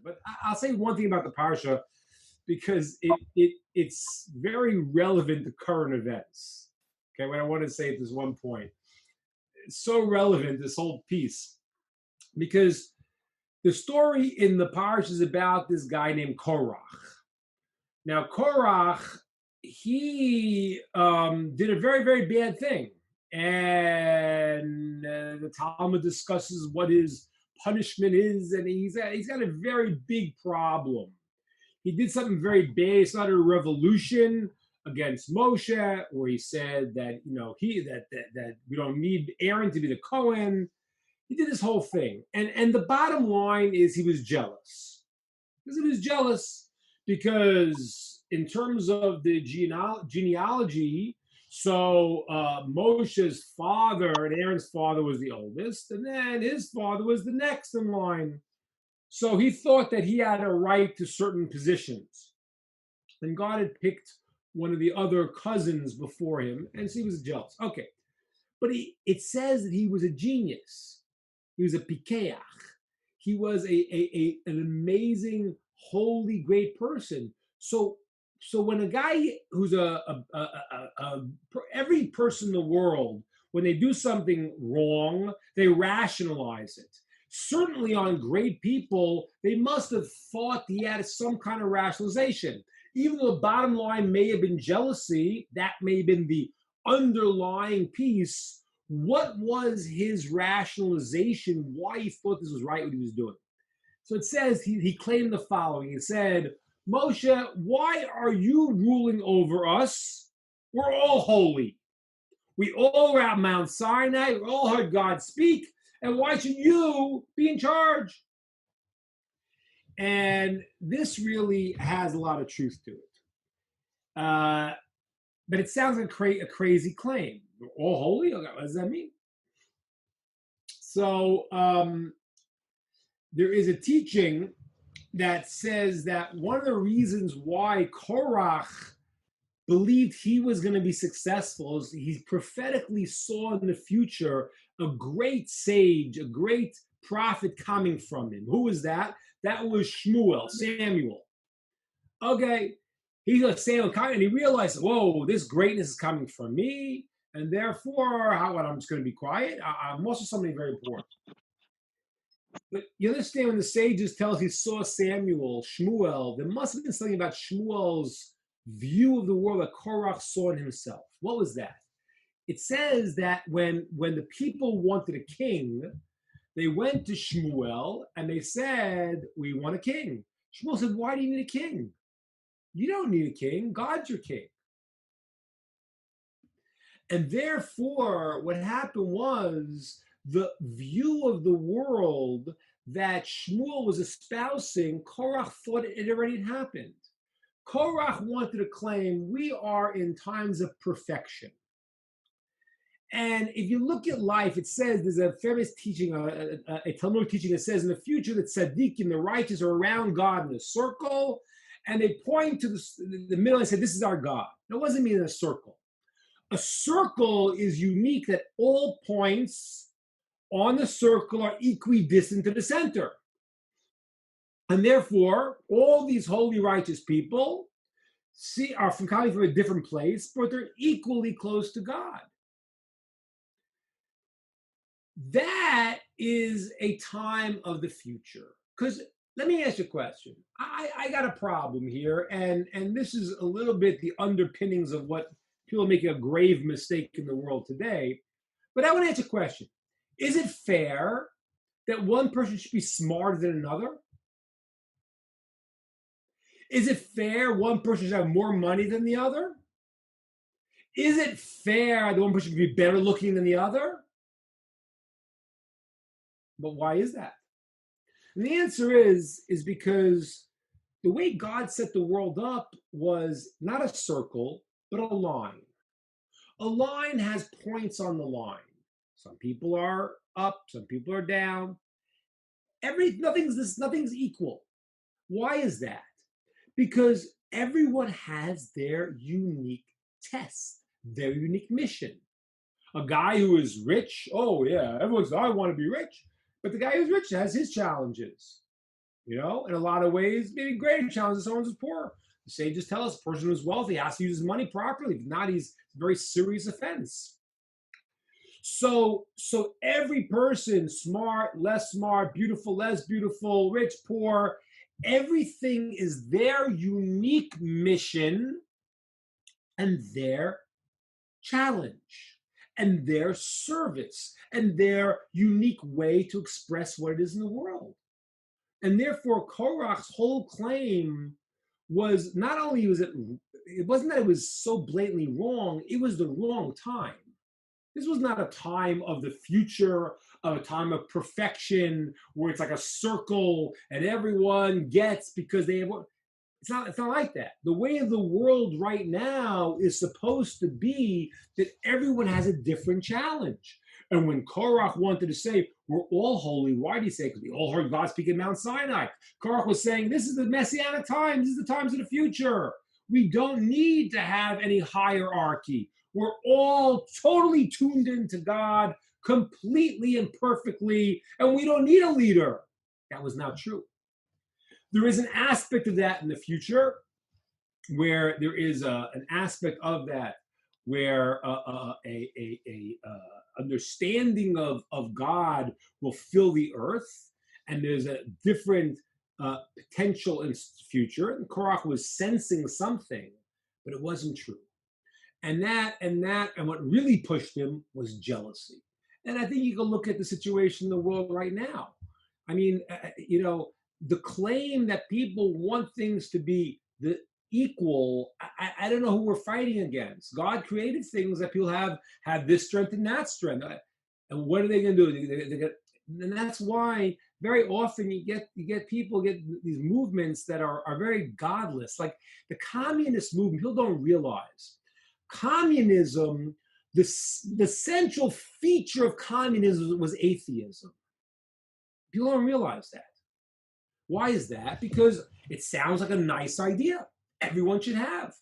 But I'll say one thing about the parsha because it's very relevant to current events. Okay, what I want to say at this one point, it's so relevant, this whole piece, because the story in the parsha is about this guy named Korach. Now, Korach, he did a very, very bad thing. And the Talmud discusses what his punishment is, and he's got a very big problem. He did something very bad. It's not a revolution against Moshe, where he said that that we don't need Aaron to be the Cohen. He did this whole thing, and the bottom line is he was jealous because he was jealous because in terms of the genealogy, so Moshe's father and Aaron's father was the oldest, and then his father was the next in line. So he thought that he had a right to certain positions. And God had picked one of the other cousins before him, and so he was jealous. Okay. But it says that he was a genius. He was a pikeach. He was an amazing, holy, great person. So when a guy who's every person in the world, when they do something wrong, they rationalize it. Certainly on great people, they must have thought he had some kind of rationalization. Even though the bottom line may have been jealousy, that may have been the underlying piece. What was his rationalization? Why he thought this was right, what he was doing? So it says, he claimed the following. He said, Moshe, why are you ruling over us? We're all holy. We all were at Mount Sinai. We all heard God speak. And why should you be in charge? And this really has a lot of truth to it. But it sounds like a crazy claim. We're all holy? What does that mean? So there is a teaching that says that one of the reasons why Korach believed he was going to be successful is he prophetically saw in the future a great sage, a great prophet coming from him. Who was that? That was Samuel. Okay, he saw Samuel coming, and he realized, whoa, this greatness is coming from me, and therefore, I'm just going to be quiet. I'm also something very important. But you understand when the sages tell us he saw Shmuel, there must have been something about Shmuel's view of the world that Korach saw in himself. What was that? It says that when the people wanted a king, they went to Shmuel and they said, we want a king. Shmuel said, why do you need a king? You don't need a king. God's your king. And therefore, what happened was the view of the world that Shmuel was espousing, Korach thought it already happened. Korach wanted to claim we are in times of perfection. And if you look at life, it says there's a famous teaching, a Talmud teaching that says in the future that tzaddikim, the righteous, are around God in a circle, and they point to the middle and say, this is our God. That doesn't mean a circle. A circle is unique that all points on the circle are equidistant to the center. And therefore, all these holy, righteous people are coming from a different place, but they're equally close to God. That is a time of the future. Because let me ask you a question. I got a problem here, and this is a little bit the underpinnings of what people are making a grave mistake in the world today. But I want to ask you a question. Is it fair that one person should be smarter than another? Is it fair one person should have more money than the other? Is it fair that one person should be better looking than the other? But why is that? And the answer is because the way God set the world up was not a circle, but a line. A line has points on the line. Some people are up, some people are down. Nothing's equal. Why is that? Because everyone has their unique test, their unique mission. A guy who is rich, oh yeah, everyone's, I want to be rich. But the guy who's rich has his challenges. In a lot of ways, maybe greater challenges someone who's poor. The sages tell us a person who's wealthy has to use his money properly. If not, he's a very serious offense. So every person, smart, less smart, beautiful, less beautiful, rich, poor, everything is their unique mission and their challenge and their service and their unique way to express what it is in the world. And therefore, Korach's whole claim was not only it wasn't that it was so blatantly wrong, it was the wrong time. This was not a time of the future, of a time of perfection, where it's like a circle and everyone gets because they have. It's not like that. The way of the world right now is supposed to be that everyone has a different challenge. And when Korach wanted to say, we're all holy, why did he say? Because we all heard God speak at Mount Sinai. Korach was saying, this is the messianic times, this is the times of the future. We don't need to have any hierarchy. We're all totally tuned into God completely and perfectly, and we don't need a leader. That was not true. There is an aspect of that in the future where there is an aspect of that where a understanding of God will fill the earth, and there's a different potential in the future. And Korach was sensing something, but it wasn't true. And what really pushed him was jealousy. And I think you can look at the situation in the world right now. I mean, the claim that people want things to be the equal, I don't know who we're fighting against. God created things that people have this strength and that strength. And what are they going to do? And that's why very often you get people get these movements that are very godless. Like the communist movement, people don't realize. Communism, the central feature of communism was atheism. People don't realize that. Why is that? Because it sounds like a nice idea. Everyone should have.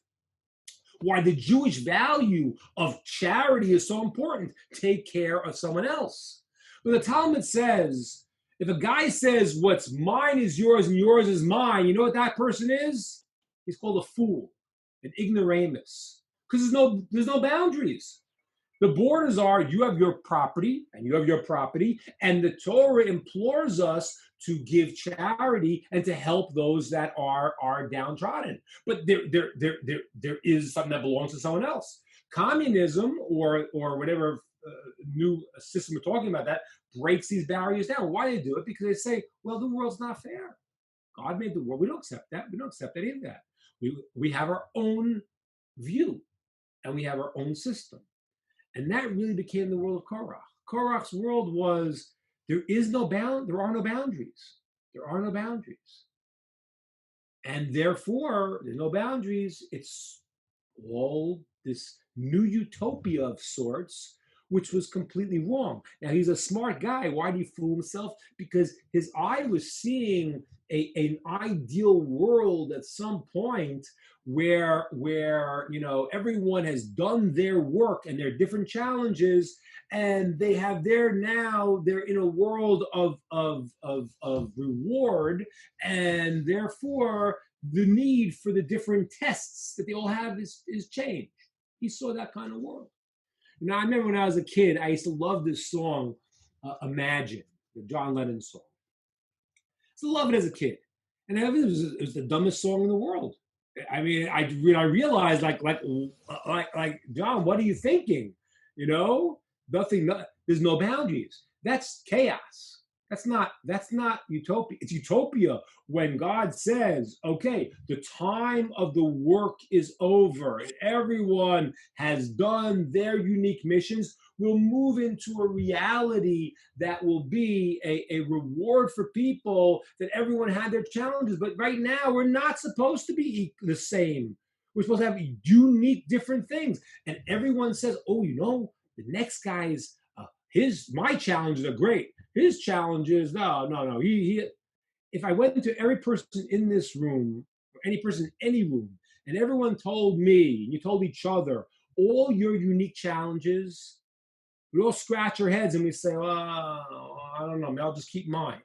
Why the Jewish value of charity is so important. Take care of someone else. But the Talmud says, if a guy says what's mine is yours and yours is mine, you know what that person is? He's called a fool, an ignoramus. Because there's no boundaries. The borders are you have your property and you have your property, and the Torah implores us to give charity and to help those that are downtrodden. But there is something that belongs to someone else. Communism or whatever new system we're talking about that breaks these barriers down. Why do they do it? Because they say, well, the world's not fair. God made the world. We don't accept that. We don't accept any of that. We have our own view and we have our own system. And that really became the world of Korach. Korach's world was there are no boundaries. There are no boundaries. And therefore, there's no boundaries. It's all this new utopia of sorts, which was completely wrong. Now, he's a smart guy. Why did he fool himself? Because his eye was seeing an ideal world at some point where everyone has done their work and their different challenges, and they're in a world of reward, and therefore the need for the different tests that they all have is changed. He saw that kind of world. Now, I remember when I was a kid, I used to love this song, Imagine, the John Lennon song. I used to love it as a kid. And it was the dumbest song in the world. I mean, I realized, like John, what are you thinking? Nothing, there's no boundaries. That's chaos. That's not utopia. It's utopia when God says, okay, the time of the work is over and everyone has done their unique missions. We'll move into a reality that will be a reward for people, that everyone had their challenges. But right now, we're not supposed to be the same. We're supposed to have unique, different things. And everyone says, oh, the next guy's, my challenges are great. His challenges, no. He. If I went to every person in this room, or any person in any room, and everyone told me, and you told each other, all your unique challenges, we all scratch our heads and we say, oh, I don't know, maybe I'll just keep mine.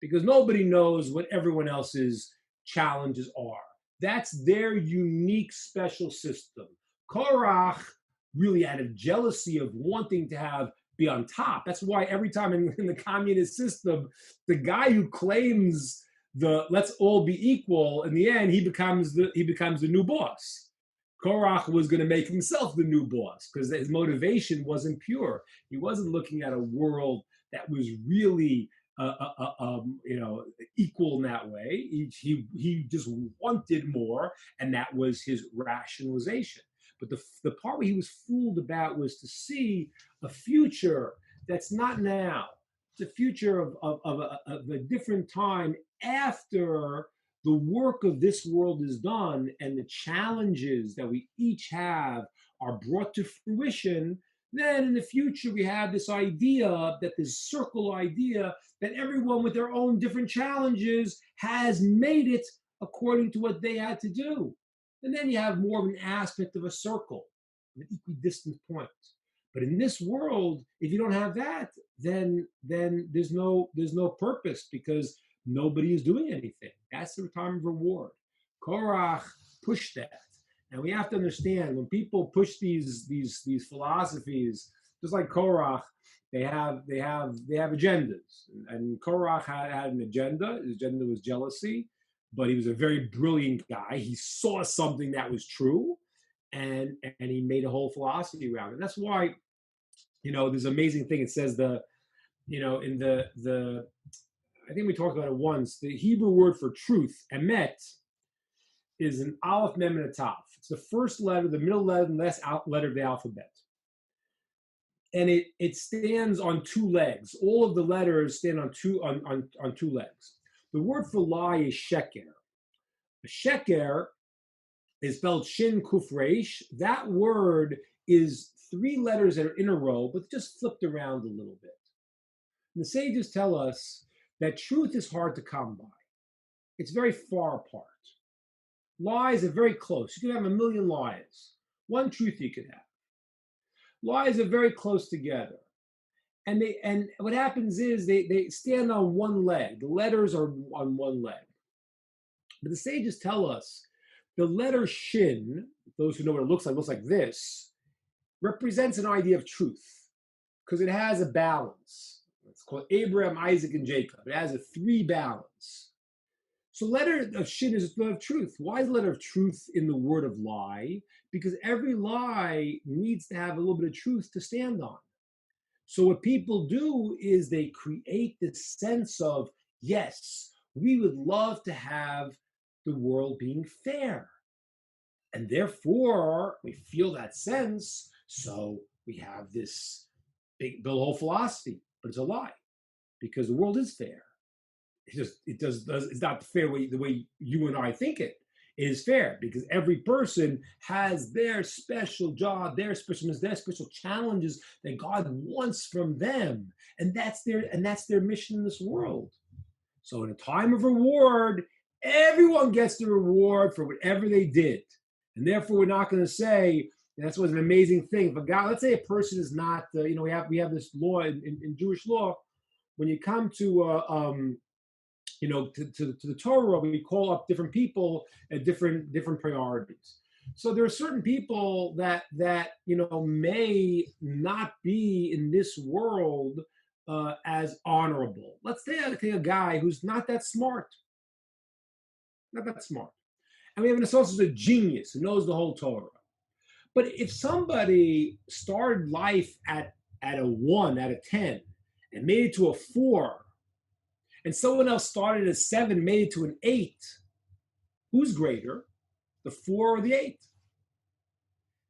because nobody knows what everyone else's challenges are. That's their unique special system. Korach really out of jealousy of wanting to be on top. That's why every time in the communist system, the guy who claims the let's all be equal, in the end, he becomes the new boss. Korach was going to make himself the new boss because his motivation wasn't pure. He wasn't looking at a world that was really equal in that way. He just wanted more, and that was his rationalization. But the part where he was fooled about was to see a future that's not now. It's a future of a different time after the work of this world is done and the challenges that we each have are brought to fruition. Then in the future, we have this idea, that this circle idea, that everyone with their own different challenges has made it according to what they had to do. And then you have more of an aspect of a circle, an equidistant point. But in this world, if you don't have that, then there's no purpose, because nobody is doing anything. That's the time of reward. Korach pushed that. And we have to understand, when people push these philosophies, just like Korach, they have agendas. And Korach had an agenda. His agenda was jealousy, but he was a very brilliant guy. He saw something that was true, and he made a whole philosophy around it. And that's why, there's an amazing thing. It says in the I think we talked about it once. The Hebrew word for truth, emet, is an aleph, mem, and a taf. It's the first letter, the middle letter, and the last letter of the alphabet. And it stands on two legs. All of the letters stand on two legs. The word for lie is sheker. A sheker is spelled shin kuf resh. That word is three letters that are in a row, but just flipped around a little bit. And the sages tell us that truth is hard to come by. It's very far apart. Lies are very close. You can have a million lies. One truth you could have. Lies are very close together. And what happens is they stand on one leg. The letters are on one leg. But the sages tell us the letter shin, those who know what it looks like this, represents an idea of truth, because it has a balance. It's called Abraham, Isaac, and Jacob. It has a three balance. So letter of shin is a letter of truth. Why is the letter of truth in the word of lie? Because every lie needs to have a little bit of truth to stand on. So what people do is they create this sense of, yes, we would love to have the world being fair. And therefore, we feel that sense, so we have this big whole philosophy, but it's a lie, because the world is fair. It's not fair the way you and I think it. It is fair because every person has their special job, their special challenges that God wants from them, and that's their mission in this world. So in a time of reward, everyone gets the reward for whatever they did, and therefore we're not going to say. And that's what's an amazing thing. But God, let's say a person is not, we have this law in Jewish law. When you come to to the Torah, we call up different people at different priorities. So there are certain people that may not be in this world as honorable. Let's say a guy who's not that smart, and we have an associate, a genius who knows the whole Torah. But if somebody started life at a 1 out of 10 and made it to a 4, and someone else started at a 7, made it to an 8, who's greater, the 4 or the 8?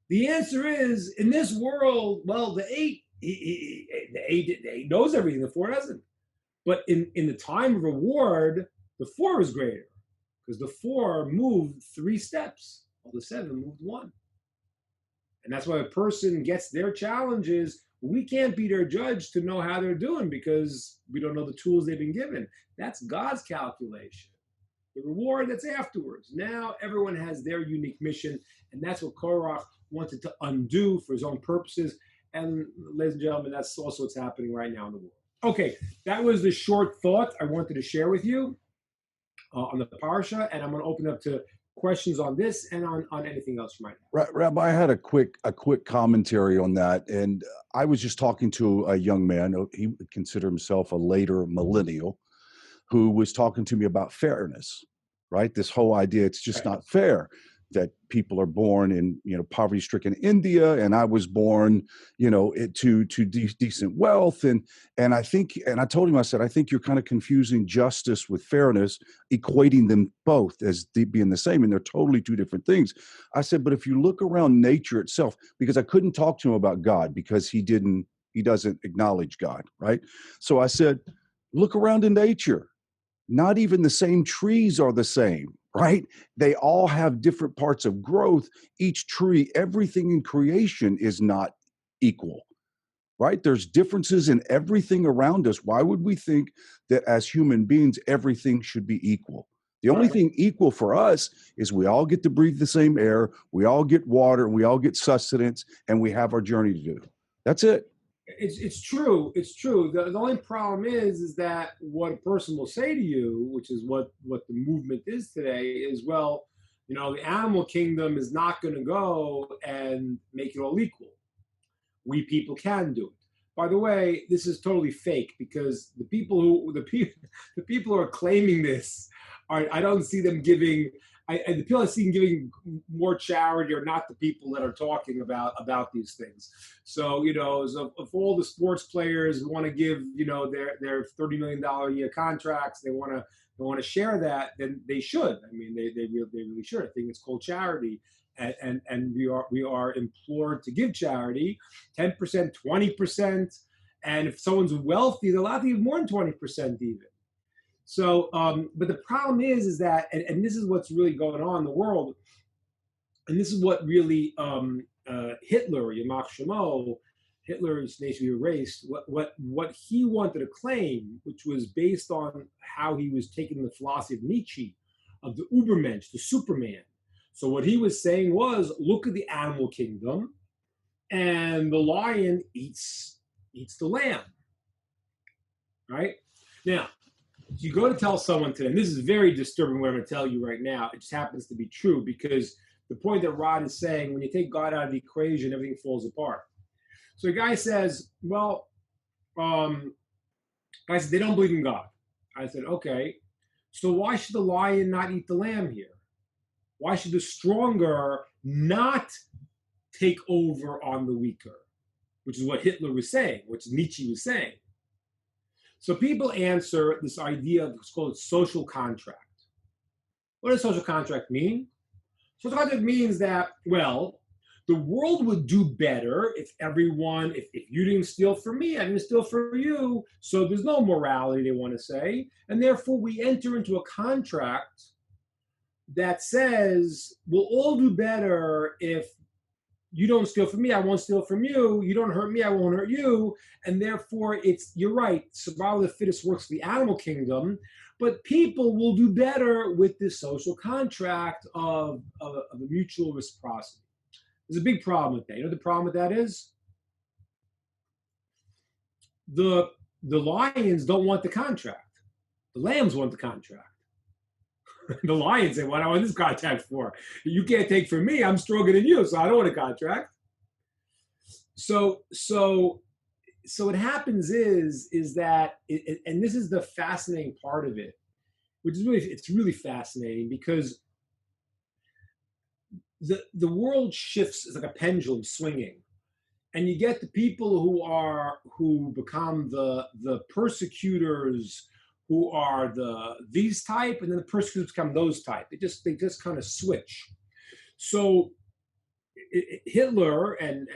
The answer is, in this world, well, the 8, the 8 knows everything, the 4 doesn't. But in the time of reward, the 4 is greater, because the 4 moved 3 steps, while the 7 moved 1. And that's why a person gets their challenges. We can't be their judge to know how they're doing, because we don't know the tools they've been given. That's God's calculation. The reward, that's afterwards. Now everyone has their unique mission, and that's what Korach wanted to undo for his own purposes. And ladies and gentlemen, that's also what's happening right now in the world. Okay, that was the short thought I wanted to share with you on the parasha, and I'm going to open up to questions on this and on anything else you might have. Rabbi, I had a quick commentary on that, and I was just talking to a young man. He would consider himself a later millennial, who was talking to me about fairness, right? This whole idea, it's just Right. not fair that people are born in, poverty-stricken India, and I was born, to decent wealth, and I told him, I said, I think you're kind of confusing justice with fairness, equating them both as being the same, and they're totally two different things. I said, but if you look around nature itself, because I couldn't talk to him about God because he doesn't acknowledge God, right? So I said, look around in nature. Not even the same trees are the same, right? They all have different parts of growth. Each tree, everything in creation is not equal, right? There's differences in everything around us. Why would we think that as human beings, everything should be equal? The only thing equal for us is we all get to breathe the same air, we all get water, and we all get sustenance, and we have our journey to do. That's it. It's true. It's true. The only problem is that what a person will say to you, which is what the movement is today, is, well, the animal kingdom is not going to go and make it all equal. We people can do it. By the way, this is totally fake, because the people who are claiming this are, I don't see them giving. The people I see giving more charity are not the people that are talking about these things. So, so if all the sports players want to give, their $30 million a year contracts, they want to share that, then they should. I mean, they really should. I think it's called charity, and we are implored to give charity, 10%, 20%, and if someone's wealthy, they're allowed to give more than 20% even. So, but the problem is that, and this is what's really going on in the world, and this is what really Hitler, Yamach Shemo, Hitler's nation be erased. What he wanted to claim, which was based on how he was taking the philosophy of Nietzsche, of the Ubermensch, the Superman. So what he was saying was, look at the animal kingdom, and the lion eats the lamb, right? Now, you go to tell someone today, and this is very disturbing what I'm going to tell you right now. It just happens to be true, because the point that Rod is saying, when you take God out of the equation, everything falls apart. So a guy says, well, I said, they don't believe in God. I said, okay, so why should the lion not eat the lamb here? Why should the stronger not take over on the weaker? Which is what Hitler was saying, which Nietzsche was saying. So people answer this idea of what's called social contract. What does social contract mean? Social contract means that, well, the world would do better if you didn't steal from me, I didn't steal from you, so there's no morality, they want to say, and therefore we enter into a contract that says we'll all do better if you don't steal from me, I won't steal from you. You don't hurt me, I won't hurt you. And therefore, you're right, survival of the fittest works for the animal kingdom, but people will do better with this social contract of a mutual reciprocity. There's a big problem with that. You know what the problem with that is? The lions don't want the contract. The lambs want the contract. The lions say, what do I want this contract for? You can't take from me, I'm stronger than you, so I don't want a contract. So what happens is that, and this is the fascinating part of it, which is it's really fascinating, because the world shifts, it's like a pendulum swinging, and you get the people who become the persecutors, who are these type, and then the persecutors become those type. They just kind of switch. So Hitler and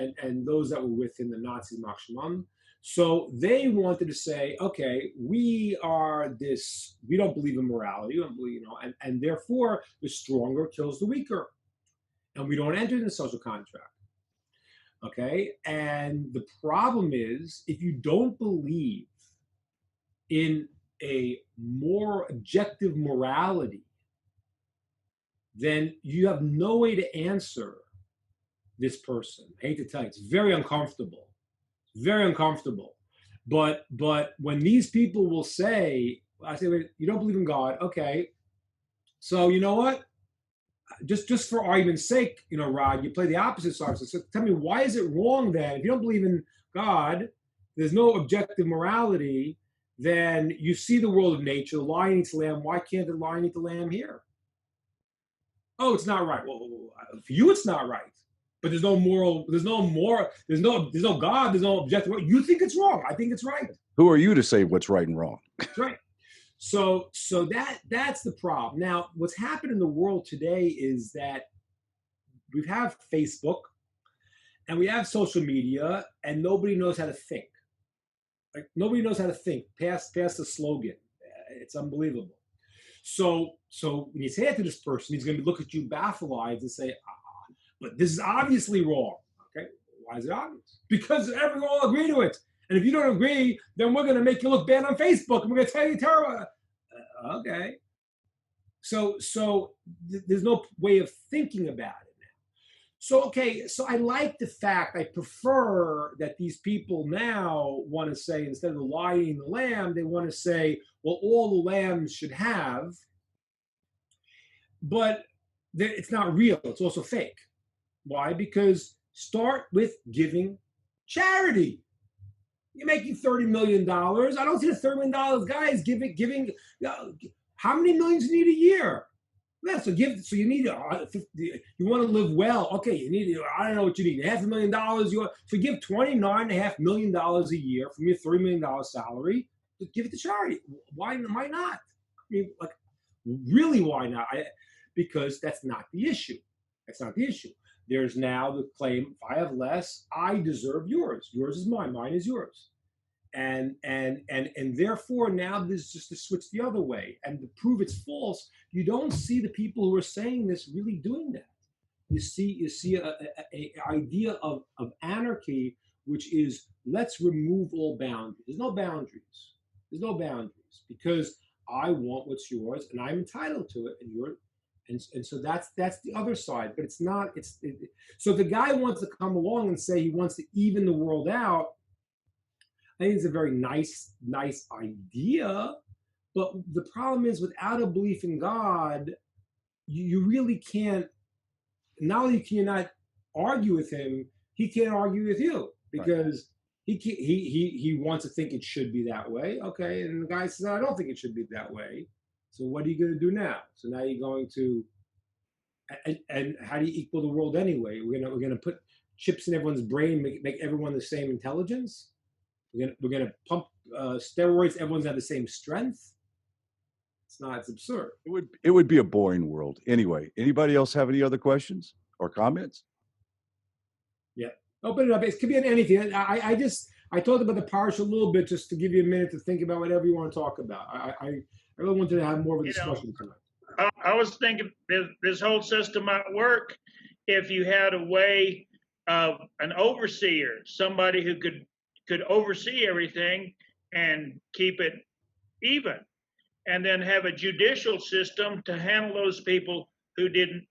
those that were within the Nazi Machshman, so they wanted to say, okay, we don't believe in morality, we don't believe, and therefore the stronger kills the weaker, and we don't enter in the social contract. Okay, and the problem is, if you don't believe in a more objective morality, then you have no way to answer this person. I hate to tell you, it's very uncomfortable. Very uncomfortable. But when these people will say, I say, wait, you don't believe in God, okay? So you know what? Just for argument's sake, Rod, you play the opposite side. So tell me, why is it wrong then? If you don't believe in God, there's no objective morality. Then you see the world of nature. The lion eats the lamb. Why can't the lion eat the lamb here? Oh, it's not right. Well, for you, it's not right. But there's no moral. There's no God. There's no objective. You think it's wrong. I think it's right. Who are you to say what's right and wrong? That's right. So that's the problem. Now, what's happened in the world today is that we have Facebook and we have social media, and nobody knows how to think. Like nobody knows how to think past the slogan. It's unbelievable. So when you say that to this person, he's going to look at you baffled-eyed and say, but this is obviously wrong. Okay, why is it obvious? Because everyone will agree to it. And if you don't agree, then we're going to make you look bad on Facebook, and we're going to tell you Torah. Okay. So there's no way of thinking about it now. So I like the fact, I prefer that these people now want to say, instead of the lion eating the lamb, they want to say, well, all the lambs should have, but it's not real. It's also fake. Why? Because start with giving charity. You're making $30 million. I don't see the $30 million guys giving. How many millions do you need a year? Yeah, so you need you want to live well. Okay, you need, I don't know what you need, $500,000. So give $29.5 million a year from your $30 million salary. Just give it to charity. Why not? I mean, like, really, why not? Because that's not the issue. That's not the issue. There's now the claim, if I have less, I deserve yours. Yours is mine. Mine is yours. And therefore now there's just a switch the other way. And to prove it's false, you don't see the people who are saying this really doing that. You see a idea of anarchy, which is, let's remove all boundaries. There's no boundaries. There's no boundaries because I want what's yours and I'm entitled to it, and you're. And so that's the other side, but it's not. So if the guy wants to come along and say he wants to even the world out, I think it's a very nice idea. But the problem is, without a belief in God, you really can't. Not only can you not argue with him, he can't argue with you because he wants to think it should be that way. Okay, and the guy says, I don't think it should be that way. So what are you going to do now? So now you're going to, and how do you equal the world anyway? We're gonna put chips in everyone's brain, make everyone the same intelligence. We're gonna pump steroids. Everyone's have the same strength. It's absurd. It would be a boring world anyway. Anybody else have any other questions or comments? Yeah, open it up. It could be on anything. I talked about the parasha a little bit just to give you a minute to think about whatever you want to talk about. I really wanted to have more of a discussion tonight. I was thinking this whole system might work if you had a way of an overseer, somebody who could oversee everything and keep it even, and then have a judicial system to handle those people who didn't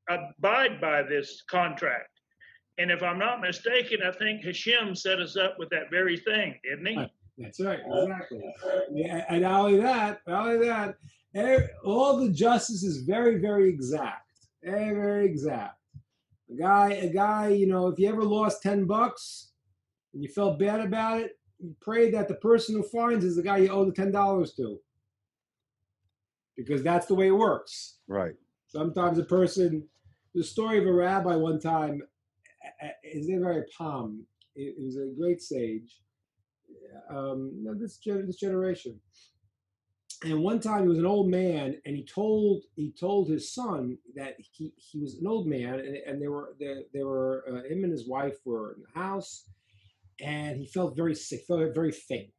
abide by this contract. And if I'm not mistaken, I think Hashem set us up with that very thing, didn't he? That's right, exactly. Yeah, and not only that, all the justice is very, very exact. Very, very exact. A guy, if you ever lost $10 and you felt bad about it, you pray that the person who finds is the guy you owe the $10 to. Because that's the way it works. Right. Sometimes the story of a rabbi one time, his name was Palm. He was a great sage. This generation. And one time he was an old man, and he told his son that he was an old man, and they were him and his wife were in the house, and he felt very sick, felt very faint,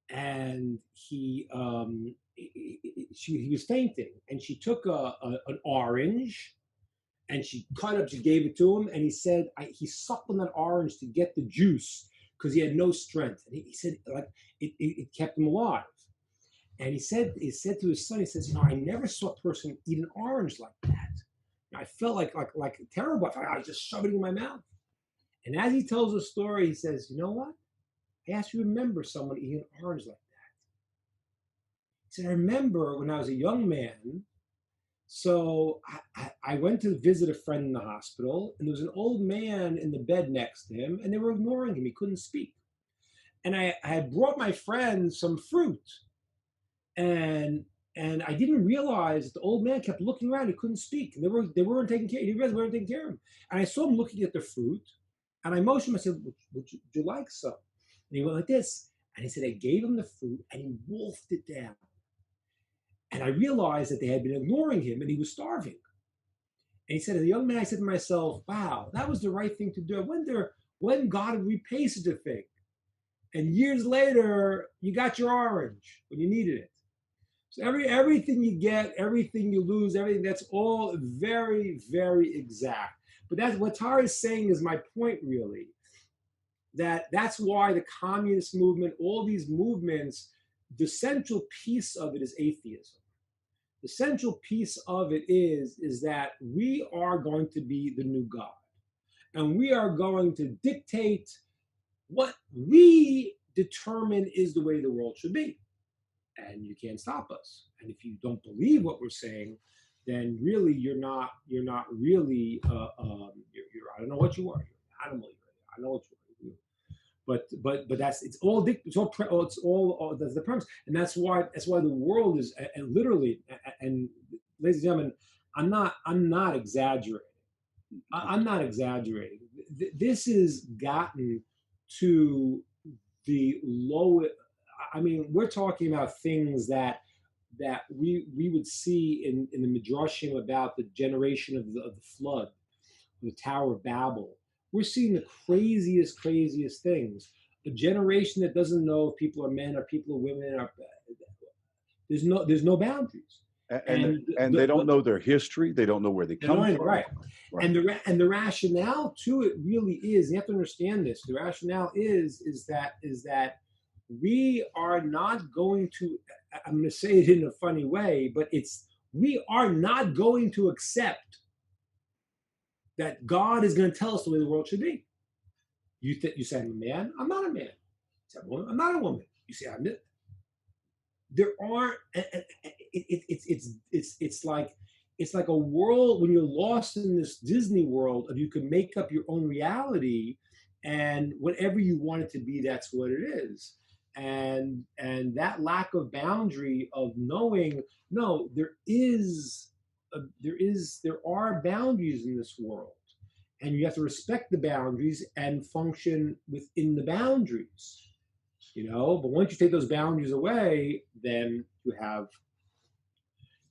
and he was fainting, and she took an orange, and she gave it to him, and he said he sucked on that orange to get the juice because he had no strength, and he said like it kept him alive. And he said to his son, he says, I never saw a person eat an orange like that. And I felt like terrible. I was just shoving it in my mouth. And as he tells the story, he says, you know what? I asked you to remember someone eating an orange like that. He said, I remember when I was a young man. So I went to visit a friend in the hospital, and there was an old man in the bed next to him, and they were ignoring him. He couldn't speak. And I had brought my friend some fruit, and I didn't realize that the old man kept looking around. He couldn't speak, and they weren't taking care. He realized they weren't taking care of him. And I saw him looking at the fruit, and I motioned him. I said, would you like some?" And he went like this, and he said, I gave him the fruit, and he wolfed it down. And I realized that they had been ignoring him, and he was starving. And he said, as a young man, I said to myself, wow, that was the right thing to do. I wonder when God would repay such a thing. And years later, you got your orange when you needed it. So everything you get, everything you lose, everything, that's all very, very exact. But that's what Torah is saying is my point, really. That's why the communist movement, all these movements, the central piece of it is atheism. The central piece of it is that we are going to be the new God. And we are going to dictate what we determine is the way the world should be. And you can't stop us. And if you don't believe what we're saying, then really you're not really I don't know what you are. You're an animal. I know what you are. But that's it's all that's the premise, and that's why the world is and literally and ladies and gentlemen, I'm not exaggerating. I'm not exaggerating. This has gotten to the lowest. I mean, we're talking about things that we would see in the midrashim about the generation of the flood, the Tower of Babel. We're seeing the craziest things. A generation that doesn't know if people are men or people are women. There's no boundaries. And they don't know their history. They don't know where they come from. Right. And the rationale to it really is, you have to understand this. The rationale is that we are not going to, I'm going to say it in a funny way, but we are not going to accept that God is going to tell us the way the world should be. You say I'm a man. I'm not a man. You say I'm a woman. I'm not a woman. You say I'm it. There aren't. It's like a world when you're lost in this Disney world of you can make up your own reality, and whatever you want it to be, that's what it is. And that lack of boundary of knowing, no, there are boundaries in this world, and you have to respect the boundaries and function within the boundaries, but once you take those boundaries away, then you have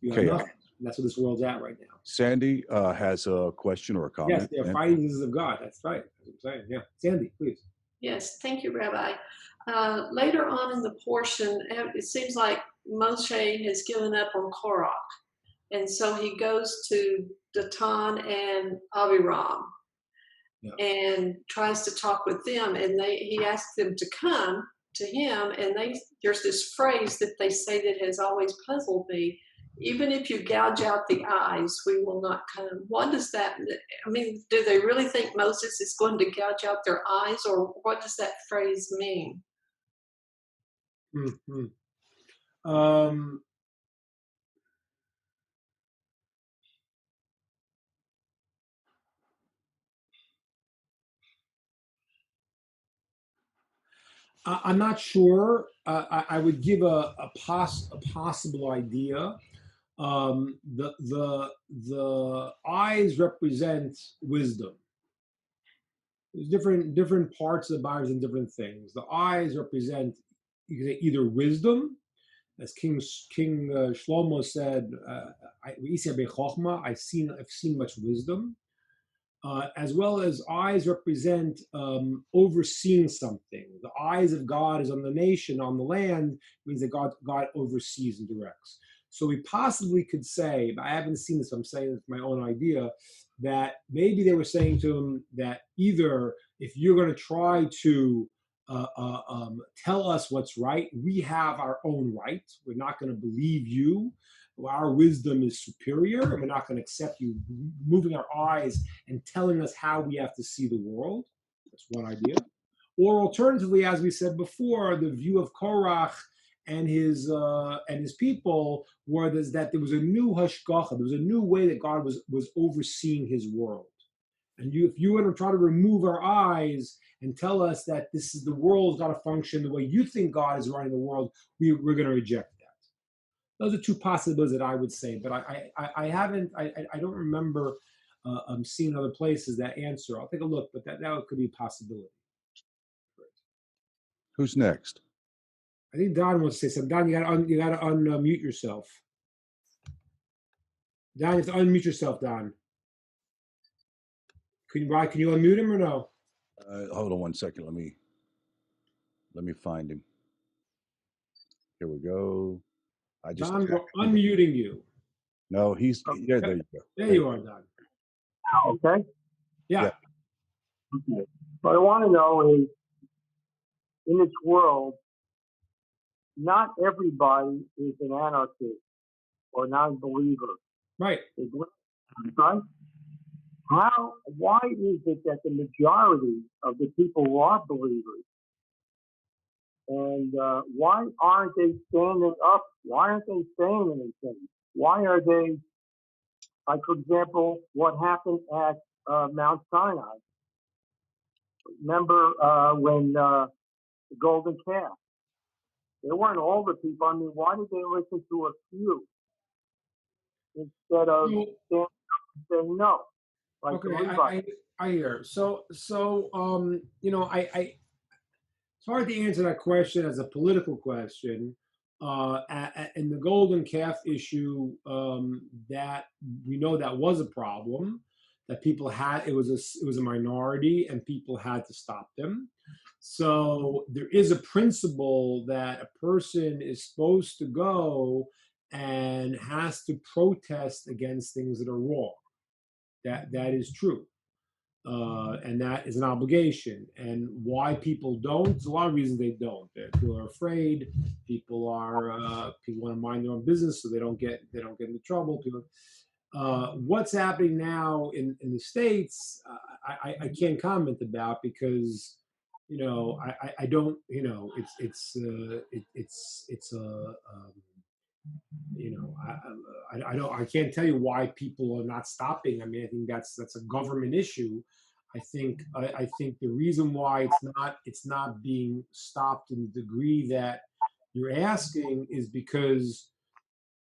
nothing. And that's where this world's at right now. Sandy has a question or a comment. Yes, they're fighting the of God. That's right. That's what I'm saying. Yeah, Sandy, please. Yes, thank you, Rabbi. Later on in the portion, it seems like Moshe has given up on Korach. And so he goes to Datan and Abiram and tries to talk with them. And he asks them to come to him. And there's this phrase that they say that has always puzzled me. Even if you gouge out the eyes, we will not come. What does that mean? I mean, do they really think Moses is going to gouge out their eyes, or what does that phrase mean? Mm-hmm. I'm not sure. I would give a possible idea. The eyes represent wisdom. There's different parts of the Bible and different things. The eyes represent, you can say, either wisdom, as King Shlomo said, I've seen much wisdom. As well as eyes represent overseeing something. The eyes of God is on the nation, on the land, means that God oversees and directs. So we possibly could say, but I haven't seen this, I'm saying it's my own idea, that maybe they were saying to him that either if you're going to try to tell us what's right, we have our own right. We're not going to believe you. Our wisdom is superior, and we're not going to accept you moving our eyes and telling us how we have to see the world. That's one idea. Or alternatively, as we said before, the view of Korach and his people was that there was a new hashgacha, there was a new way that God was overseeing his world. And if you want to try to remove our eyes and tell us that this is the world's got to function the way you think God is running the world, we're going to reject that. Those are two possibilities that I would say, but I don't remember seeing other places that answer. I'll take a look, but that could be a possibility. Who's next? I think Don wants to say something. Don, you gotta unmute yourself. Don, you have to unmute yourself, Don. Can you unmute him or no? Hold on one second. Let me find him. Here we go. Don, we're unmuting you. No, yeah, there you go. There you are, Don. Okay? Yeah. Okay. What I want to know is, in this world, not everybody is an anarchist or non-believer. Right. Right? Why is it that the majority of the people who are believers, and why aren't they standing up? Why aren't they saying anything? Why are they, like, for example, what happened at Mount Sinai? Remember when the golden calf? They weren't all the people. I mean, why did they listen to a few instead of standing up and saying no? Like okay, I hear. So it's hard to answer that question as a political question. And the golden calf issue, that we know that was a problem, that people had. It was a minority, and people had to stop them. So there is a principle that a person is supposed to go and has to protest against things that are wrong. That is true. And that is an obligation. And why people don't? There's a lot of reasons they don't. People are afraid. People want to mind their own business so they don't get into trouble. What's happening now in the States, I can't comment about, because I don't, I can't tell you why people are not stopping. I mean, I think that's a government issue. I think the reason why it's not being stopped in the degree that you're asking is because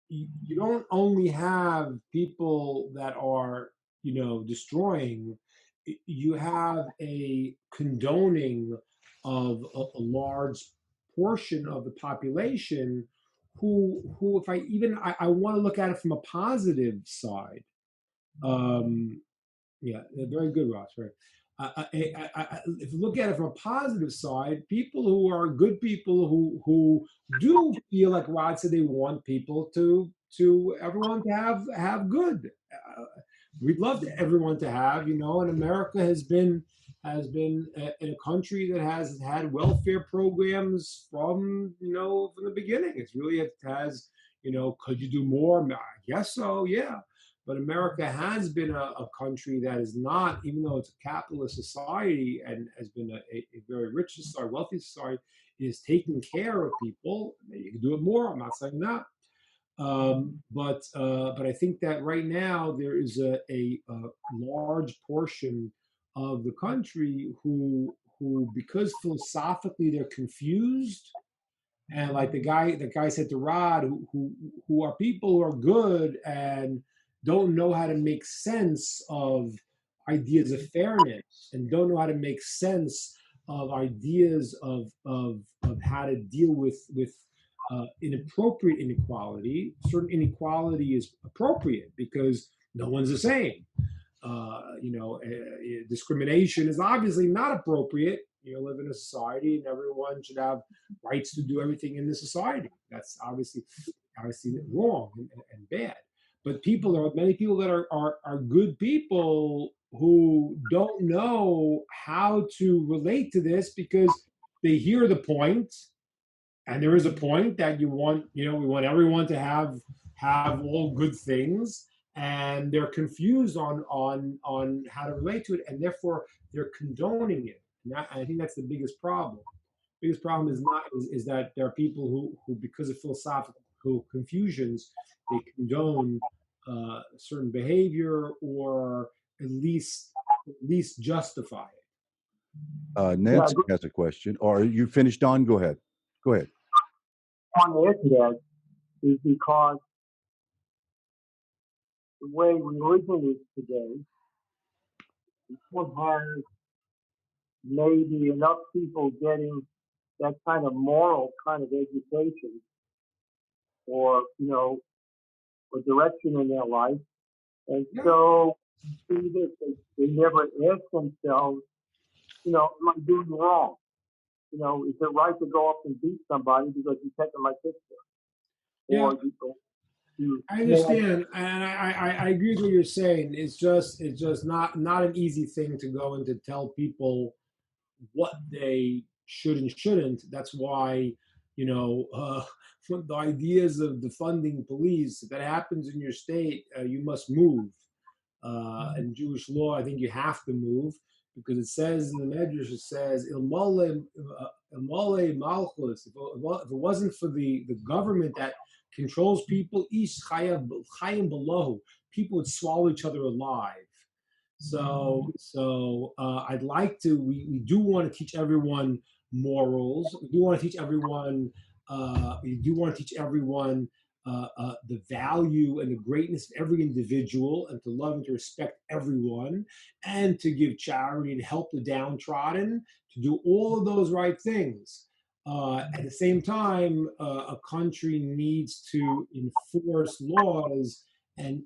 you don't only have people that are destroying. You have a condoning of a large portion of the population who if I want to look at it from a positive side. Yeah, very good, Ross. Right. If you look at it from a positive side, people who are good people who do feel like Rod said, they want people to everyone to have good. We'd love everyone to have, and America has been in a country that has had welfare programs from the beginning. It's really, it has, could you do more? I guess so, yeah. But America has been a country that is not, even though it's a capitalist society and has been a very rich society, wealthy society, is taking care of people. Maybe you can do it more. I'm not saying that. But I think that right now there is a large portion of the country who because philosophically they're confused, and like the guy said to Rod, who are people who are good and don't know how to make sense of ideas of fairness, and don't know how to make sense of ideas of how to deal with inappropriate inequality. Certain inequality is appropriate because no one's the same. Discrimination is obviously not appropriate. You live in a society, and everyone should have rights to do everything in the society. That's obviously wrong and bad. But many people that are good people who don't know how to relate to this, because they hear the point, and there is a point that we want everyone to have all good things, and they're confused on how to relate to it, and therefore they're condoning it. And I think that's the biggest problem. Biggest problem is that there are people who because of philosophical confusions, they condone certain behavior or at least justify it. Nancy has a question. Or you finished, Don? Go ahead. Go ahead. I want to add to that is because the way religion is today, one has maybe enough people getting that kind of moral kind of education or, a direction in their life. And so you see this, they never ask themselves, am I doing wrong? Is it right to go up and beat somebody because he's taking my picture? Yeah. Or I understand, and I agree with what you're saying. It's just not an easy thing to go and to tell people what they should and shouldn't. That's why the ideas of defunding police, if that happens in your state, you must move. In Jewish law, I think you have to move because it says in the Medrash, it says ilmole malchus. If it wasn't for the government that controls people, ish chayim below, people would swallow each other alive. So I'd like to. We do want to teach everyone morals. We do want to teach everyone. We do want to teach everyone the value and the greatness of every individual, and to love and to respect everyone, and to give charity and help the downtrodden. To do all of those right things. At the same time, a country needs to enforce laws and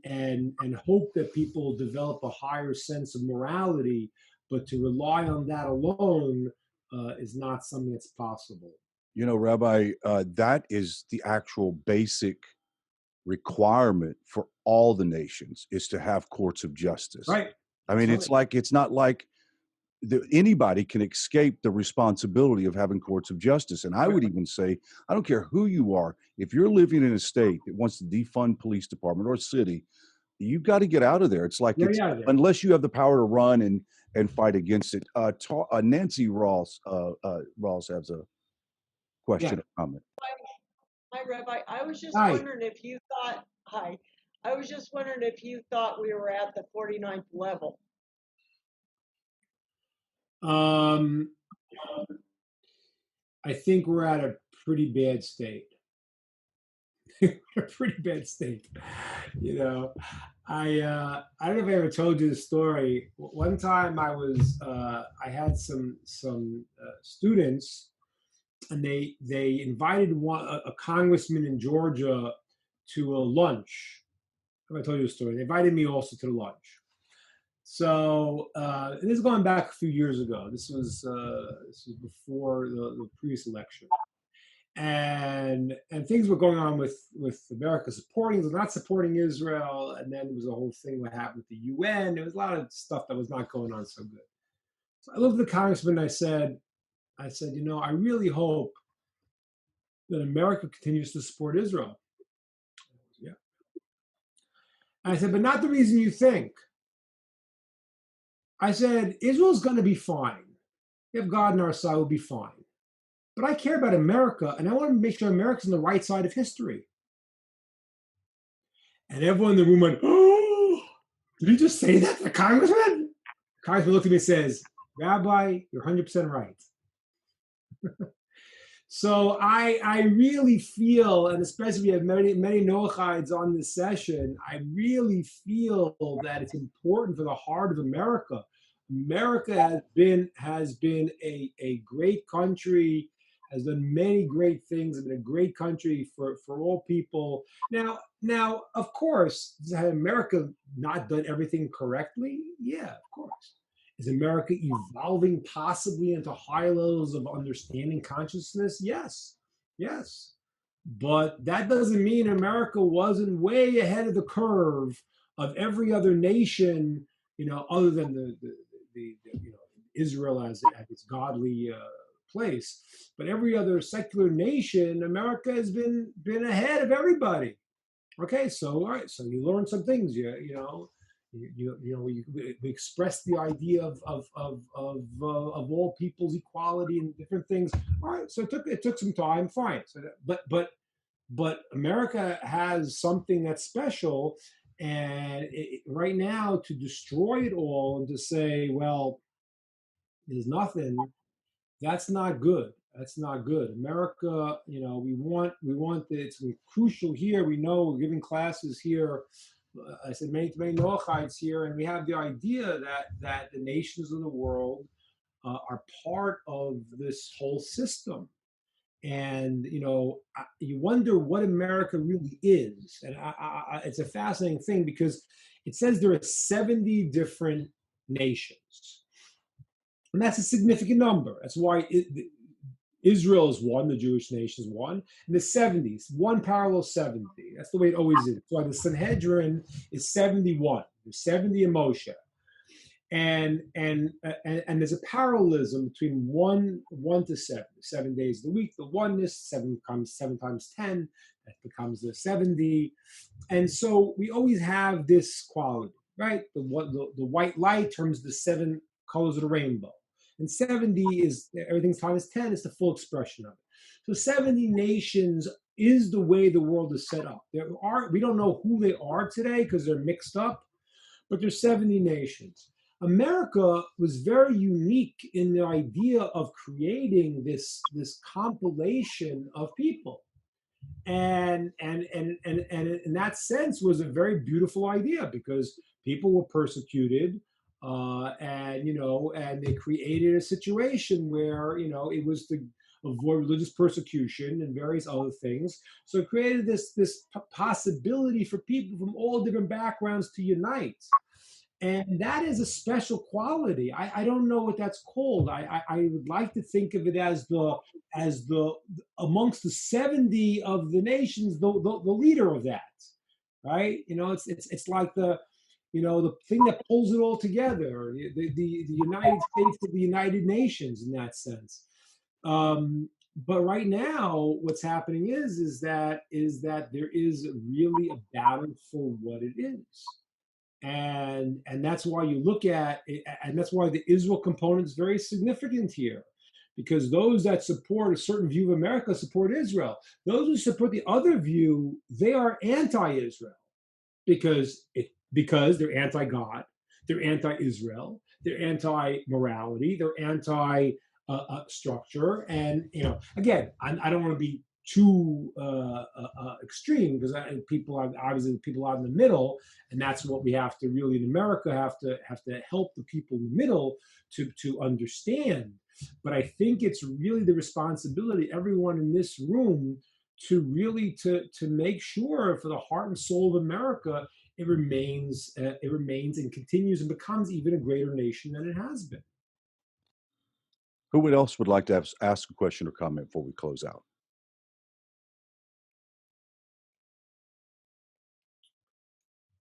hope that people develop a higher sense of morality, but to rely on that alone is not something that's possible. Rabbi, that is the actual basic requirement for all the nations, is to have courts of justice. Right. I mean, it's not like anybody can escape the responsibility of having courts of justice. And I would even say, I don't care who you are, if you're living in a state that wants to defund police department or a city, you've got to get out of there. It's like, unless you have the power to run and fight against it. Nancy Ross has a question or comment. Hi, Rabbi. I was just wondering if you thought, I was just wondering if you thought we were at the 49th level. I think we're at a pretty bad state. A pretty bad state. I don't know if I ever told you the story. One time I had some students, and they invited a congressman in Georgia to a lunch. I told you the story. They invited me also to the lunch. So this is going back a few years ago. This was before the previous election, and things were going on with America supporting or not supporting Israel, and then there was a whole thing what happened with the UN. There was a lot of stuff that was not going on so good. So I looked at the congressman and I said, I really hope that America continues to support Israel. Yeah. And I said, but not the reason you think. I said, Israel's going to be fine. We have God on our side, we'll be fine. But I care about America, and I want to make sure America's on the right side of history. And everyone in the room went, oh, did he just say that to the congressman? The congressman looked at me and says, Rabbi, you're 100% right. So I really feel, and especially we have many Noachides on this session, I really feel that it's important for the heart of America. America has been a great country, has done many great things, has been a great country for all people. Now, of course, has America not done everything correctly? Yeah, of course. Is America evolving possibly into higher levels of understanding consciousness? Yes. But that doesn't mean America wasn't way ahead of the curve of every other nation, other than the Israel as its godly place. But every other secular nation, America has been ahead of everybody. Okay, so all right, so you learn some things, We express the idea of all people's equality and different things. All right, so it took some time, fine. So but America has something that's special, and right now to destroy it all and to say, well, there's nothing. That's not good. That's not good. America, we want it's crucial here. We know we're giving classes here. I said many Noachites here, and we have the idea that the nations of the world are part of this whole system. And you wonder what America really is, and it's a fascinating thing because it says there are 70 different nations, and that's a significant number. That's why Israel is one, the Jewish nation is one, and the 70s, one parallel 70. That's the way it always is. That's why the Sanhedrin is 71. There's 70 in Moshe. And there's a parallelism between one to 7 days of the week, the oneness, 7 times 10, that becomes the 70. And so we always have this quality, right? The white light terms the 7 colors of the rainbow. And 70 is everything times 10 is the full expression of it. So 70 nations is the way the world is set up. We don't know who they are today because they're mixed up, but there's 70 nations. America was very unique in the idea of creating this compilation of people, and in that sense was a very beautiful idea because people were persecuted, and they created a situation where it was to avoid religious persecution and various other things. So it created this possibility for people from all different backgrounds to unite. And that is a special quality. I don't know what that's called. I would like to think of it as the amongst the 70 of the nations, the leader of that, right? It's like the thing that pulls it all together, the United States of the United Nations in that sense. But right now, what's happening is that there is really a battle for what it is. And that's why you look at it, and that's why the Israel component is very significant here, because those that support a certain view of America support Israel. Those who support the other view, they are anti-Israel because they're anti-God, they're anti-Israel, they're anti-morality, they're anti-structure. And again, I don't want to be too extreme because people out in the middle, and that's what we have to really in America have to help the people in the middle to understand. But I think it's really the responsibility of everyone in this room to really to make sure for the heart and soul of America it remains and continues and becomes even a greater nation than it has been. Who else would like to ask a question or comment before we close out?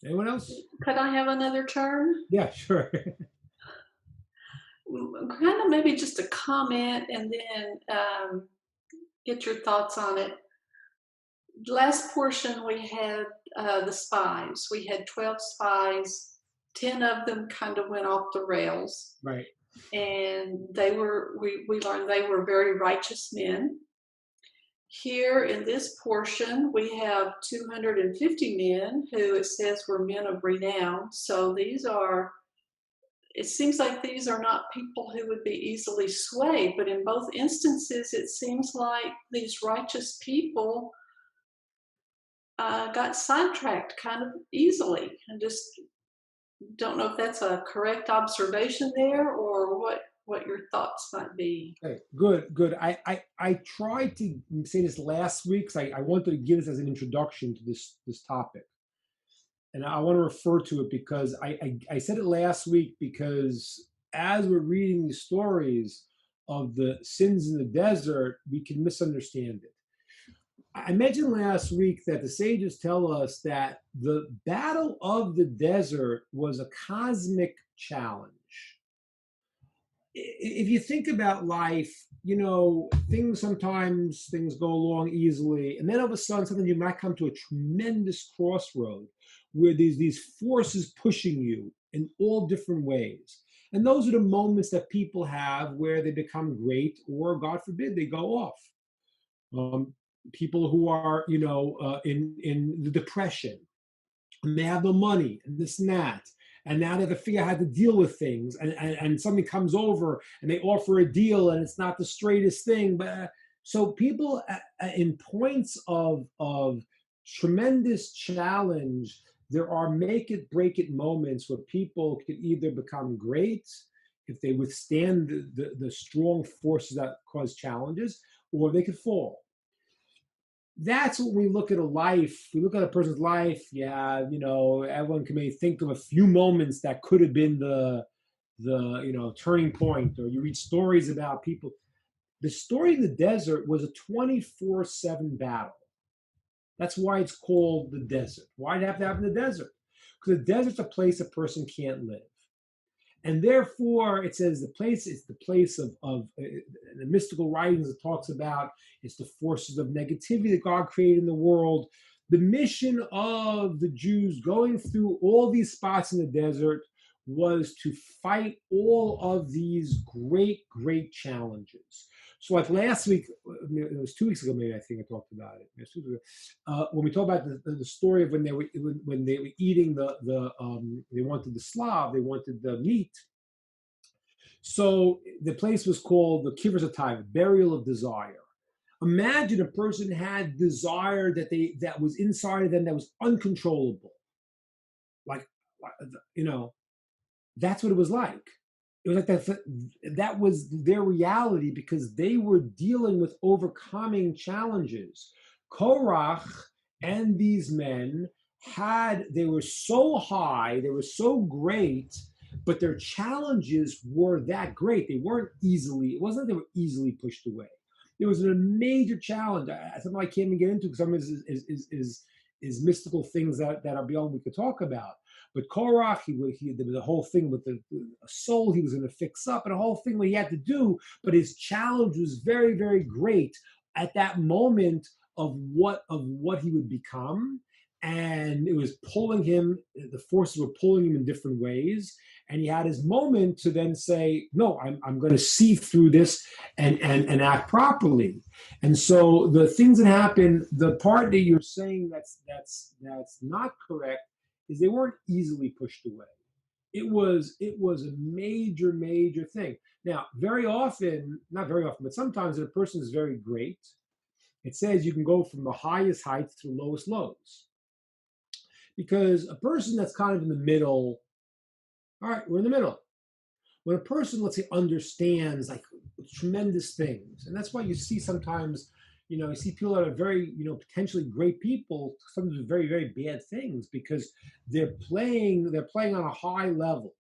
Anyone else? Could I have another turn? Yeah, sure. Kind of maybe just a comment and then get your thoughts on it. Last portion we had the spies. We had 12 spies. 10 of them kind of went off the rails. Right. And we learned they were very righteous men. Here in this portion, we have 250 men who it says were men of renown. So it seems like these are not people who would be easily swayed, but in both instances, it seems like these righteous people got sidetracked kind of easily. I just don't know if that's a correct observation there or what your thoughts might be. Okay, good. I tried to say this last week because I wanted to give this as an introduction to this topic. And I want to refer to it because I said it last week because as we're reading the stories of the sins in the desert, we can misunderstand it. I mentioned last week that the sages tell us that the battle of the desert was a cosmic challenge. If you think about life, sometimes things go along easily, and then all of a sudden, you might come to a tremendous crossroad where there's these forces pushing you in all different ways. And those are the moments that people have where they become great, or God forbid, they go off. People who are, in the depression, and they have no money and this and that. And now they have to figure out how to deal with things. And something comes over and they offer a deal and it's not the straightest thing. But so people in points of tremendous challenge, there are make it, break it moments where people can either become great if they withstand the strong forces that cause challenges, or they could fall. That's when we look at a life. We look at a person's life. Yeah, everyone can maybe think of a few moments that could have been the turning point. Or you read stories about people. The story in the desert was a 24/7 battle. That's why it's called the desert. Why did it have to happen in the desert? Because the desert's a place a person can't live. And therefore, it says the place is the place of the mystical writings. It talks about it's the forces of negativity that God created in the world. The mission of the Jews going through all these spots in the desert was to fight all of these great, great challenges. So like last week, it was 2 weeks ago, maybe I think I talked about it. It was 2 weeks ago. When we talk about the story of when they were eating they wanted the slav, they wanted the meat. So the place was called the Kivras Atayv, burial of desire. Imagine a person had desire that was inside of them that was uncontrollable. That's what it was like. It was like that was their reality, because they were dealing with overcoming challenges. Korach and these men they were so high, they were so great, but their challenges were that great. It wasn't like they were easily pushed away. It was a major challenge. Something I can't even get into, because some of this is mystical things that are beyond we could talk about. But Korach, there was a whole thing with the soul he was going to fix up, and a whole thing what he had to do. But his challenge was very, very great at that moment of what he would become. And it was pulling him, the forces were pulling him in different ways. And he had his moment to then say, no, I'm going to see through this and act properly. And so the things that happen, the part that you're saying that's not correct, is they weren't easily pushed away. It was a major, major thing. Now, very often, not very often, but sometimes if a person is very great, it says you can go from the highest heights to the lowest lows. Because a person that's kind of in the middle, all right, we're in the middle. When a person, let's say, understands like tremendous things, and that's why you see sometimes, you see people that are very, potentially great people, sometimes do very, very bad things, because they're playing on a high level,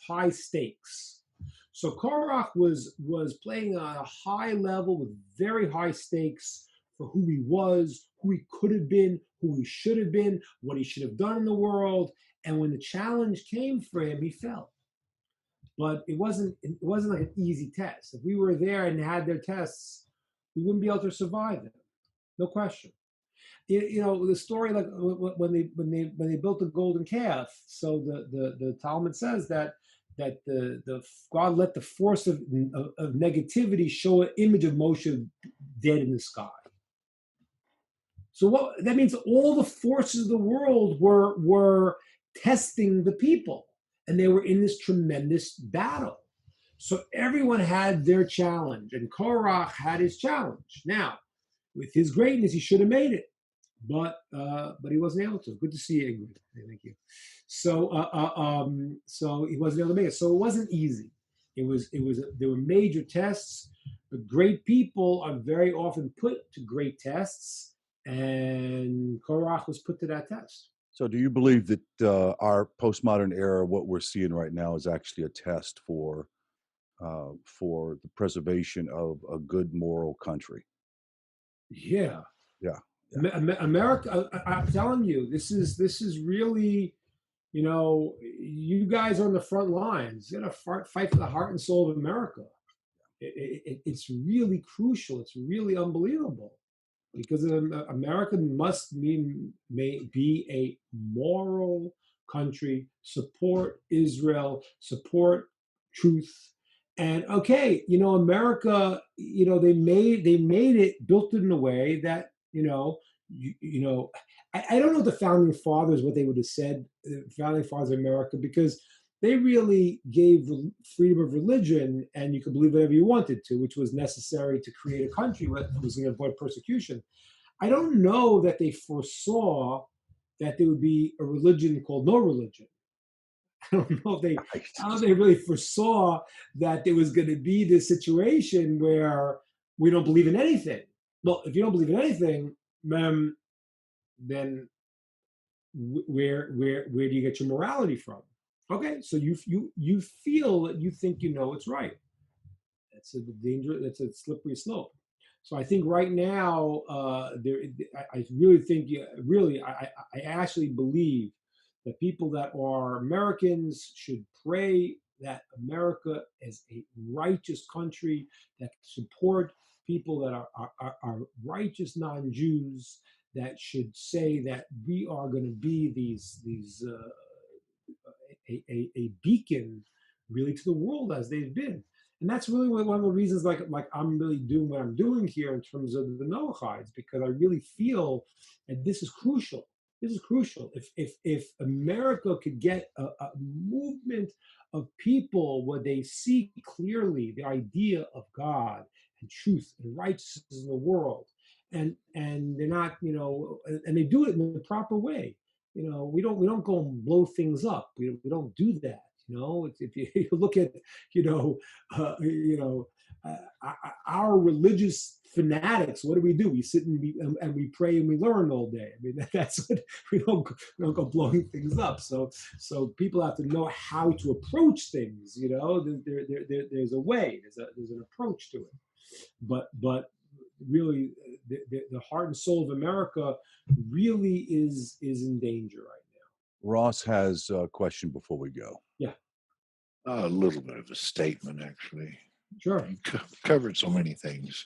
high stakes. So Korach was playing on a high level with very high stakes for who he was, who he could have been, who he should have been, what he should have done in the world. And when the challenge came for him, he fell. But it wasn't like an easy test. If we were there and had their tests, we wouldn't be able to survive them. No question. The story, like when they built the golden calf. So the Talmud says that the God let the force of negativity show an image of Moshe dead in the sky. So what that means, all the forces of the world were testing the people, and they were in this tremendous battle. So everyone had their challenge, and Korach had his challenge. Now, with his greatness, he should have made it, but he wasn't able to. Good to see you, Ingrid. Thank you. So he wasn't able to make it. So it wasn't easy. There were major tests, but great people are very often put to great tests, and Korach was put to that test. So do you believe that our postmodern era, what we're seeing right now, is actually a test for the preservation of a good moral country? Yeah. Yeah. America, I'm telling you, this is really, you guys are on the front lines. You got to fight for the heart and soul of America. It's really crucial. It's really unbelievable. because America may be a moral country, support Israel, support truth. And okay, America, they made it, built it in a way that, I don't know the founding fathers, what they would have said, the founding fathers of America, because they really gave freedom of religion, and you could believe whatever you wanted to, which was necessary to create a country that was going to avoid persecution. I don't know that they foresaw that there would be a religion called no religion. I don't know if they really foresaw that there was going to be this situation where we don't believe in anything. Well, if you don't believe in anything, then where do you get your morality from? Okay, so you feel that you think it's right. That's a danger. That's a slippery slope. So I think right now, I really think, really, I actually believe that people that are Americans should pray that America is a righteous country that support people that are righteous non-Jews, that should say that we are going to be a beacon really to the world as they've been. And that's really one of the reasons like I'm really doing what I'm doing here in terms of the Noachides, because I really feel that this is crucial. This is crucial. If America could get a movement of people where they see clearly the idea of God and truth and righteousness in the world, and they're not, and they do it in the proper way. We don't go and blow things up. We don't do that. If you look at, uh, you know, uh, our religious fanatics, what do? We sit and we pray and we learn all day. I mean, that's what we don't go blowing things up. So people have to know how to approach things. There's a way. There's an approach to it. But really, the heart and soul of America really is in danger right now. Ross has a question before we go. Yeah. A little bit of a statement, actually. Sure. You covered so many things.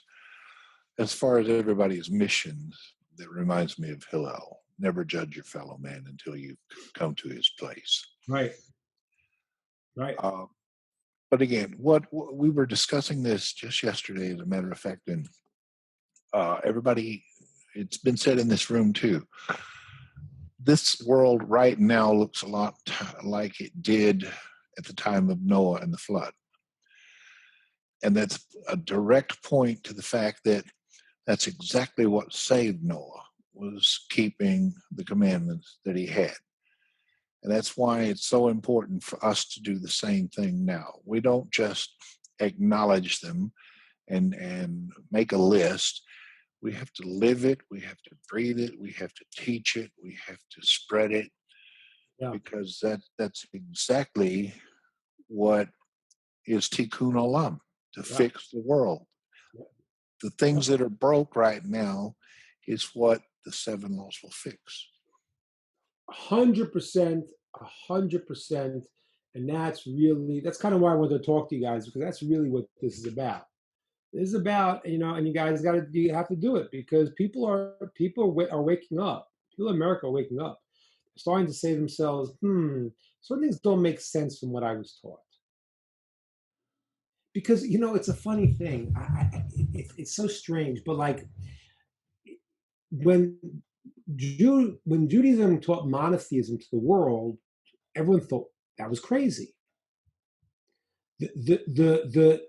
As far as everybody's missions, that reminds me of Hillel. Never judge your fellow man until you come to his place. Right. But again, what we were discussing this just yesterday, as a matter of fact, and everybody, it's been said in this room too. This world right now looks a lot like it did at the time of Noah and the flood. And that's a direct point to the fact that that's exactly what saved Noah, was keeping the commandments that he had. And that's why it's so important for us to do the same thing now. We don't just acknowledge them and make a list. We have to live it. We have to breathe it. We have to teach it. We have to spread it. Yeah. Because that's exactly what is tikkun olam, to fix the world. Yeah. The things that are broke right now is what the 7 laws will fix. 100%, 100%. And that's kind of why I wanted to talk to you guys, because that's really what this is about. This is about, and you guys you have to do it, because people are waking up. People in America are waking up. They're starting to say to themselves, certain things don't make sense from what I was taught. Because, it's a funny thing. It's so strange, but like when Judaism taught monotheism to the world, everyone thought that was crazy. The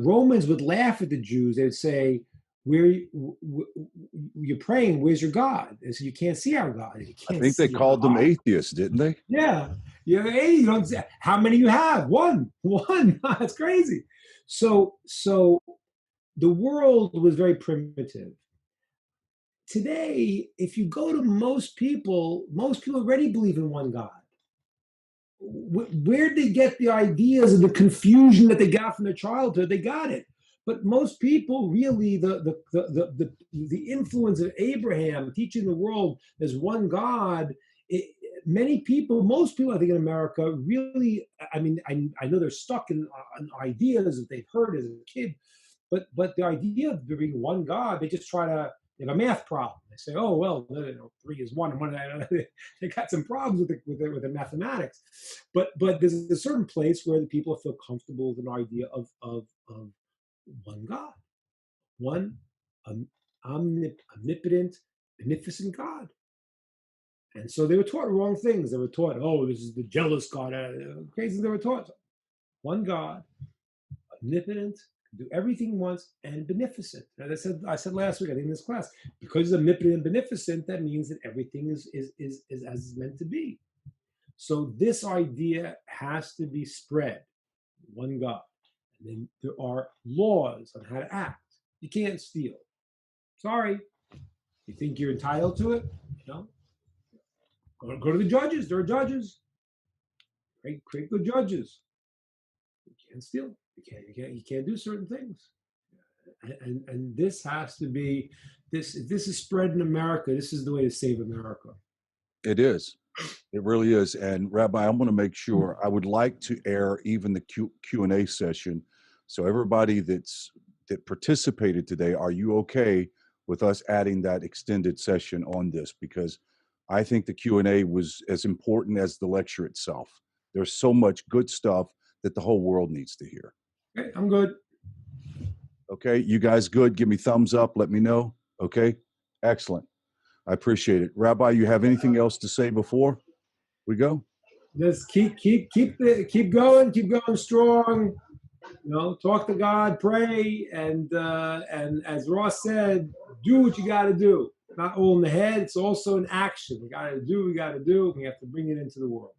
Romans would laugh at the Jews. They would say, you're praying, where's your God? They said, you can't see our God. I think they called them atheists, didn't they? Yeah. Hey, you don't say, how many you have? One. That's crazy. So the world was very primitive. Today, if you go to most people already believe in one God. Where did they get the ideas and the confusion that they got from their childhood? They got it. But most people really, the influence of Abraham teaching the world there's one God, most people, I think, in America really, I mean, I know they're stuck in ideas that they've heard as a kid, but the idea of there being one God, they just try to They have a math problem. They say, oh, well, 3 is 1 and 1. They got some problems with the mathematics. But there's a certain place where the people feel comfortable with an idea of one God, one omnipotent, beneficent God. And so they were taught wrong things. They were taught, oh, this is the jealous God. Crazy they were taught. One God, omnipotent, do everything once, and beneficent. As I said last week, I think in this class, because he's omnipotent and beneficent, that means that everything is as it's meant to be. So this idea has to be spread. One God. And then there are laws on how to act. You can't steal. Sorry. You think you're entitled to it? Go to the judges. There are judges. Create good judges. You can't steal. You can't do certain things. And this has to be this. If this is spread in America, this is the way to save America. It is. It really is. And Rabbi, I'm going to make sure, I would like to air even the Q&A session. So everybody that participated today, are you okay with us adding that extended session on this? Because I think the Q&A was as important as the lecture itself. There's so much good stuff that the whole world needs to hear. Okay, I'm good. Okay, you guys good? Give me thumbs up. Let me know. Okay, excellent. I appreciate it. Rabbi, you have anything else to say before we go? Just keep going strong. Talk to God, pray, and as Ross said, do what you got to do. Not all in the head; it's also in action. We got to do. We have to bring it into the world.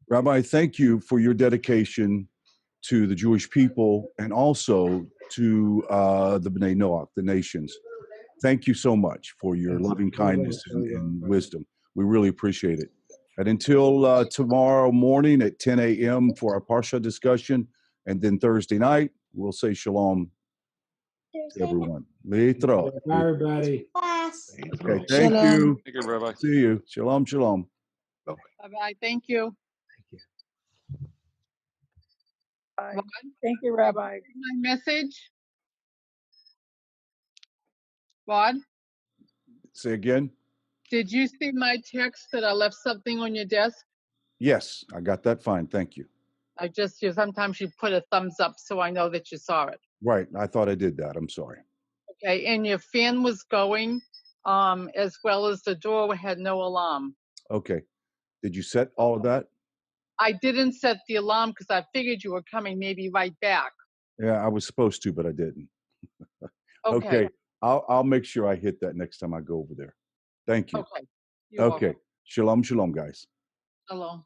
Rabbi, thank you for your dedication to the Jewish people and also to the B'nai Noach, the nations. Thank you so much for your loving kindness and wisdom. We really appreciate it. And until tomorrow morning at 10 a.m. for our Parsha discussion, and then Thursday night, we'll say shalom to everyone. Leitro. Bye, everybody. Okay, thank you. Thank you, Rabbi. See you. Shalom, shalom. Bye-bye. Thank you. Bye. Thank you, Rabbi. My message? Rod, Say again? did you see my text that I left something on your desk? Yes, I got that fine. Thank you. Sometimes you put a thumbs up so I know that you saw it. Right. I thought I did that. I'm sorry. Okay, and your fan was going, as well as the door had no alarm. Okay. Did you set all of that? I didn't set the alarm because I figured you were coming maybe right back. Yeah, I was supposed to, but I didn't. Okay. I'll make sure I hit that next time I go over there. Thank you. Okay. You're Okay. welcome. Shalom, shalom, guys. Hello.